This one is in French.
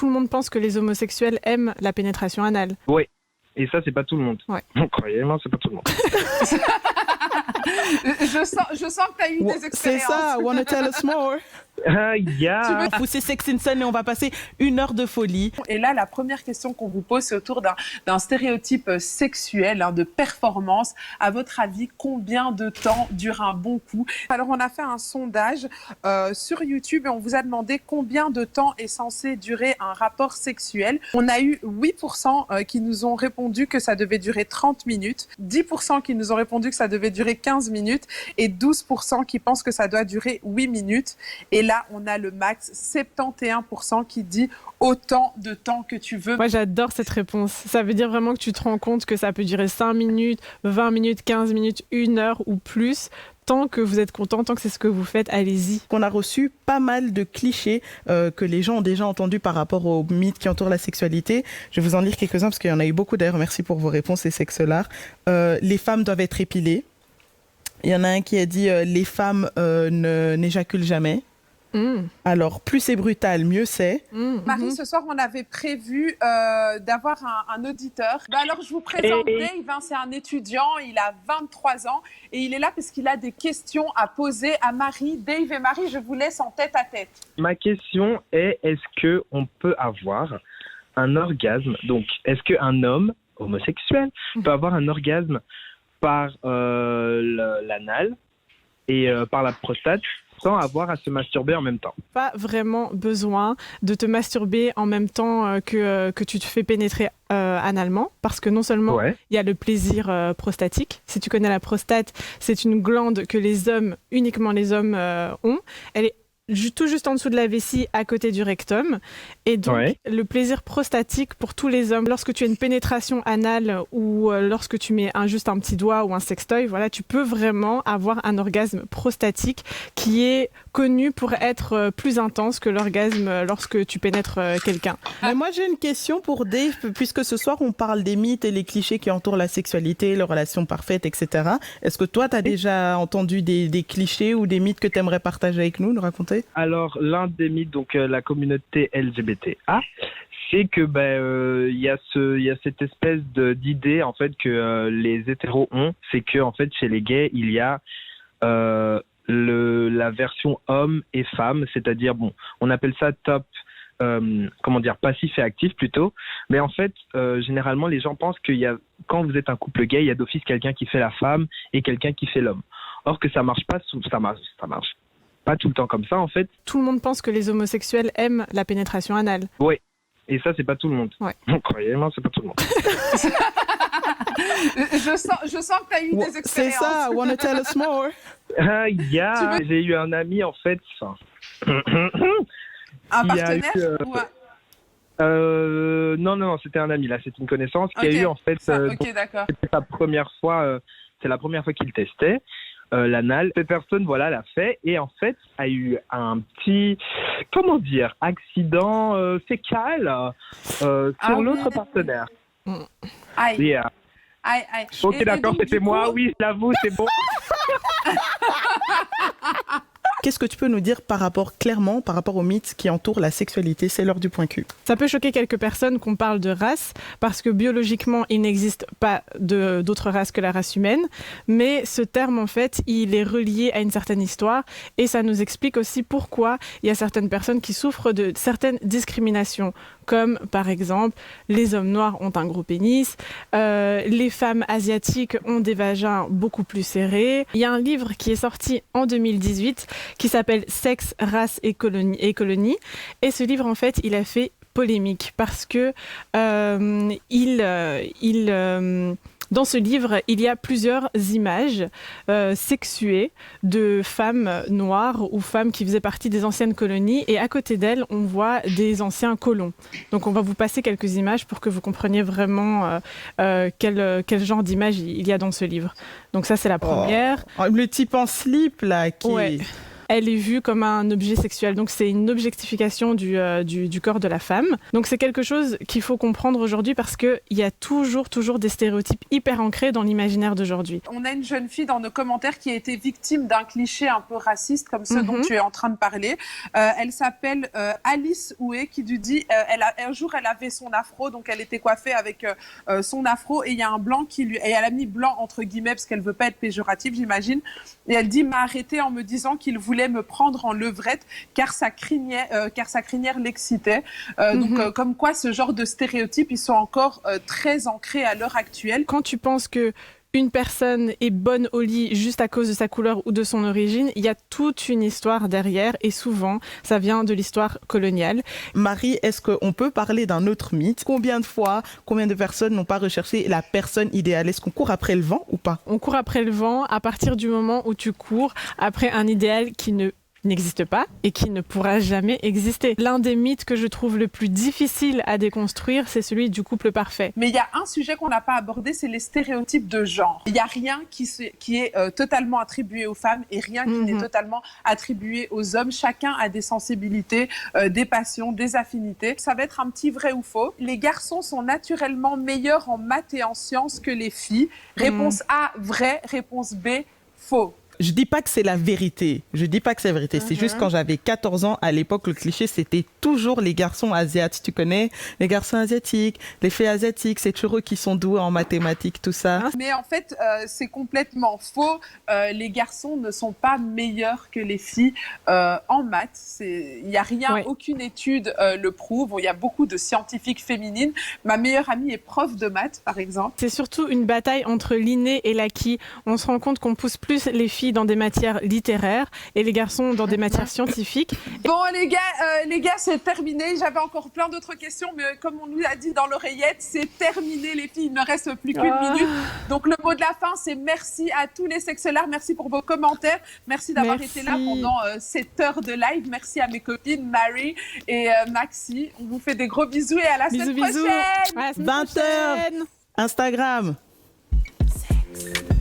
tout le monde pense que les homosexuels aiment la pénétration anale. Oui. Et ça, c'est pas tout le monde. Ouais. Croyez-moi, c'est pas tout le monde. Je sens que tu as eu des expériences. C'est ça, wanna tell us more? Yeah. Tu veux pousser Sex and Sun et on va passer 1 heure de folie. Et là, la première question qu'on vous pose, c'est autour d'un stéréotype sexuel, de performance. À votre avis, combien de temps dure un bon coup? Alors, on a fait un sondage sur YouTube et on vous a demandé combien de temps est censé durer un rapport sexuel. On a eu 8% qui nous ont répondu que ça devait durer 30 minutes, 10% qui nous ont répondu que ça devait durer 15 minutes et 12% qui pensent que ça doit durer 8 minutes. Et là, on a le max, 71% qui dit autant de temps que tu veux. Moi, j'adore cette réponse. Ça veut dire vraiment que tu te rends compte que ça peut durer 5 minutes, 20 minutes, 15 minutes, 1 heure ou plus. Tant que vous êtes content, tant que c'est ce que vous faites, allez-y. On a reçu pas mal de clichés que les gens ont déjà entendus par rapport aux mythes qui entourent la sexualité. Je vais vous en lire quelques-uns parce qu'il y en a eu beaucoup. D'ailleurs, merci pour vos réponses, les sexelars. Les femmes doivent être épilées. Il y en a un qui a dit les femmes n'éjaculent jamais. Alors, plus c'est brutal, mieux c'est. Marie, ce soir, on avait prévu d'avoir un auditeur. Alors, je vous présente Dave, c'est un étudiant, il a 23 ans et il est là parce qu'il a des questions à poser à Marie. Dave et Marie, je vous laisse en tête à tête. Ma question est, est-ce qu'on peut avoir un orgasme? Donc, est-ce qu'un homme homosexuel peut avoir un orgasme par l'anal et par la prostate sans avoir à se masturber en même temps? Pas vraiment besoin de te masturber en même temps que tu te fais pénétrer analement, parce que non seulement il y a le plaisir prostatique. Si tu connais la prostate, c'est une glande que uniquement les hommes ont. Elle est tout juste en dessous de la vessie, à côté du rectum. Et donc, le plaisir prostatique pour tous les hommes, lorsque tu as une pénétration anale ou lorsque tu mets juste un petit doigt ou un sextoy, voilà, tu peux vraiment avoir un orgasme prostatique qui est connu pour être plus intense que l'orgasme lorsque tu pénètres quelqu'un. Mais moi, j'ai une question pour Dave, puisque ce soir, on parle des mythes et les clichés qui entourent la sexualité, les relations parfaites, etc. Est-ce que toi, tu as déjà entendu des clichés ou des mythes que tu aimerais partager avec nous, nous raconter? Alors, l'un des mythes, donc la communauté LGBTA, c'est que il y a cette espèce d'idée en fait que les hétéros ont, c'est que en fait chez les gays il y a la version homme et femme, c'est-à-dire on appelle ça top. Passif et actif plutôt, mais en fait généralement les gens pensent quand vous êtes un couple gay, il y a d'office quelqu'un qui fait la femme et quelqu'un qui fait l'homme. Or que ça marche pas, ça marche pas tout le temps comme ça en fait. Tout le monde pense que les homosexuels aiment la pénétration anale. Oui, et ça c'est pas tout le monde. Ouais. Croyez-moi, c'est pas tout le monde. Je sens que tu as eu des expériences. C'est ça, wanna tell us more? J'ai eu un ami en fait. Un partenaire Non, c'était un ami là, c'est une connaissance qui a eu en fait. D'accord. C'était sa première fois, c'est la première fois qu'il testait l'anal. Cette personne, l'a fait et en fait a eu un petit, accident fécal sur l'autre partenaire. Aïe. Yeah. Aïe. Ok, d'accord, c'était moi. Oui, je l'avoue, c'est bon. Qu'est-ce que tu peux nous dire par rapport aux mythes qui entourent la sexualité? C'est l'heure du point Q. Ça peut choquer quelques personnes qu'on parle de race, parce que biologiquement, il n'existe pas d'autres races que la race humaine. Mais ce terme, en fait, il est relié à une certaine histoire. Et ça nous explique aussi pourquoi il y a certaines personnes qui souffrent de certaines discriminations. Comme, par exemple, les hommes noirs ont un gros pénis, les femmes asiatiques ont des vagins beaucoup plus serrés. Il y a un livre qui est sorti en 2018 qui s'appelle « Sexe, race et colonie ». Et ce livre, en fait, il a fait polémique parce que dans ce livre, il y a plusieurs images sexuées de femmes noires ou femmes qui faisaient partie des anciennes colonies. Et à côté d'elles, on voit des anciens colons. Donc, on va vous passer quelques images pour que vous compreniez vraiment quel genre d'image il y a dans ce livre. Donc ça, c'est la première. Le type en slip, là, qui... Ouais. elle est vue comme un objet sexuel. Donc c'est une objectification du corps de la femme. Donc c'est quelque chose qu'il faut comprendre aujourd'hui parce qu'il y a toujours des stéréotypes hyper ancrés dans l'imaginaire d'aujourd'hui. On a une jeune fille dans nos commentaires qui a été victime d'un cliché un peu raciste comme ceux dont tu es en train de parler. Elle s'appelle Alice Houé qui lui dit un jour elle avait son afro, donc elle était coiffée avec son afro et il y a un blanc et elle a mis blanc entre guillemets parce qu'elle veut pas être péjorative, j'imagine. Et elle dit m'a arrêté en me disant qu'il voulait me prendre en levrette car sa crinière l'excitait. Donc comme quoi ce genre de stéréotypes ils sont encore très ancrés à l'heure actuelle. Quand tu penses que une personne est bonne au lit juste à cause de sa couleur ou de son origine, il y a toute une histoire derrière et souvent, ça vient de l'histoire coloniale. Marie, est-ce qu'on peut parler d'un autre mythe ? Combien de personnes n'ont pas recherché la personne idéale ? Est-ce qu'on court après le vent ou pas ? On court après le vent à partir du moment où tu cours après un idéal qui n'existe pas et qui ne pourra jamais exister. L'un des mythes que je trouve le plus difficile à déconstruire, c'est celui du couple parfait. Mais il y a un sujet qu'on n'a pas abordé, c'est les stéréotypes de genre. Il n'y a rien qui est totalement attribué aux femmes et rien qui n'est totalement attribué aux hommes. Chacun a des sensibilités, des passions, des affinités. Ça va être un petit vrai ou faux. Les garçons sont naturellement meilleurs en maths et en sciences que les filles. Réponse A, vrai. Réponse B, faux. Je dis pas que c'est la vérité. C'est juste quand j'avais 14 ans, à l'époque, le cliché, c'était toujours les garçons asiatiques. Tu connais les garçons asiatiques, les filles asiatiques, c'est toujours eux qui sont doués en mathématiques, tout ça. Mais en fait, c'est complètement faux. Les garçons ne sont pas meilleurs que les filles en maths. Il n'y a rien, aucune étude le prouve. Il y a beaucoup de scientifiques féminines. Ma meilleure amie est prof de maths, par exemple. C'est surtout une bataille entre l'inné et l'acquis. On se rend compte qu'on pousse plus les filles dans des matières littéraires et les garçons dans des matières scientifiques. Bon les gars, c'est terminé. J'avais encore plein d'autres questions, mais comme on nous l'a dit dans l'oreillette, c'est terminé les filles. Il ne reste plus qu'une minute. Donc le mot de la fin, c'est merci à tous les sexologues. Merci pour vos commentaires. Merci d'avoir été là pendant cette heure de live. Merci à mes copines Mary et Maxi. On vous fait des gros bisous et à la semaine prochaine. 20h, Instagram. Sexe.